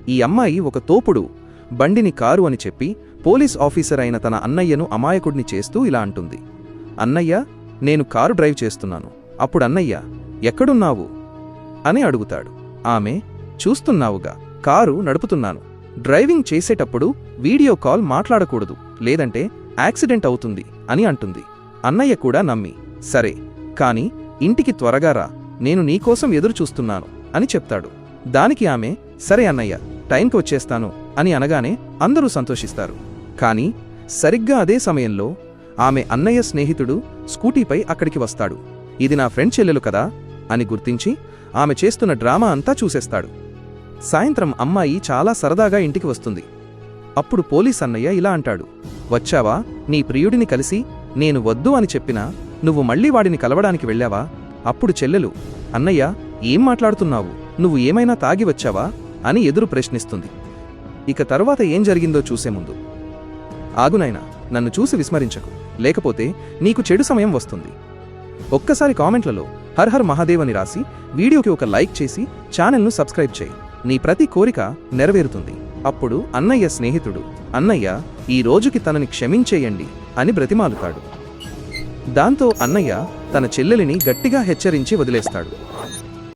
ఈ అమ్మాయి ఒక తోపుడు బండిని కారు అని చెప్పి పోలీస్ ఆఫీసర్ అయిన తన అన్నయ్యను అమాయకుడిని చేస్తూ ఇలా అంటుంది. అన్నయ్య, నేను కారు డ్రైవ్ చేస్తున్నాను. అప్పుడు అన్నయ్య, ఎక్కడున్నావు అని అడుగుతాడు. ఆమె, చూస్తున్నావుగా, కారు నడుపుతున్నాను. డ్రైవింగ్ చేసేటప్పుడు వీడియో కాల్ మాట్లాడకూడదు, లేదంటే యాక్సిడెంట్ అవుతుంది అని అంటుంది. అన్నయ్య కూడా నమ్మి, సరే, కాని ఇంటికి త్వరగా రా, నేను నీకోసం ఎదురుచూస్తున్నాను అని చెప్తాడు. దానికి ఆమె, సరే అన్నయ్య, టైంకి వచ్చేస్తాను అని అనగానే అందరూ సంతోషిస్తారు. కాని సరిగ్గా అదే సమయంలో ఆమె అన్నయ్య స్నేహితుడు స్కూటీపై అక్కడికి వస్తాడు. ఇది నా ఫ్రెండ్ చెల్లెలు కదా అని గుర్తించి ఆమె చేస్తున్న డ్రామా అంతా చూసేస్తాడు. సాయంత్రం అమ్మాయి చాలా సరదాగా ఇంటికి వస్తుంది. అప్పుడు పోలీస్ అన్నయ్య ఇలా అంటాడు, వచ్చావా, నీ ప్రియుడిని కలిసి నేను వద్దు అని చెప్పినా నువ్వు మళ్లీ వాడిని కలవడానికి వెళ్ళావా? అప్పుడు చెల్లెలు, అన్నయ్య, ఏం మాట్లాడుతున్నావు, నువ్వు ఏమైనా తాగి వచ్చావా అని ఎదురు ప్రశ్నిస్తుంది. ఇక తరువాత ఏం జరిగిందో చూసే ముందు, ఆగునైనా, నన్ను చూసి విస్మరించకు, లేకపోతే నీకు చెడు సమయం వస్తుంది. ఒక్కసారి కామెంట్లలో హర్ హర్ మహాదేవ్ అని రాసి వీడియోకి ఒక లైక్ చేసి ఛానల్ను సబ్స్క్రైబ్ చేయి. నీ ప్రతి కోరిక నెరవేరుతుంది. అప్పుడు అన్నయ్య స్నేహితుడు, అన్నయ్య, ఈ రోజుకి తనని క్షమించేయండి అని బ్రతిమాలుతాడు. దాంతో అన్నయ్య తన చెల్లెలిని గట్టిగా హెచ్చరించి వదిలేస్తాడు.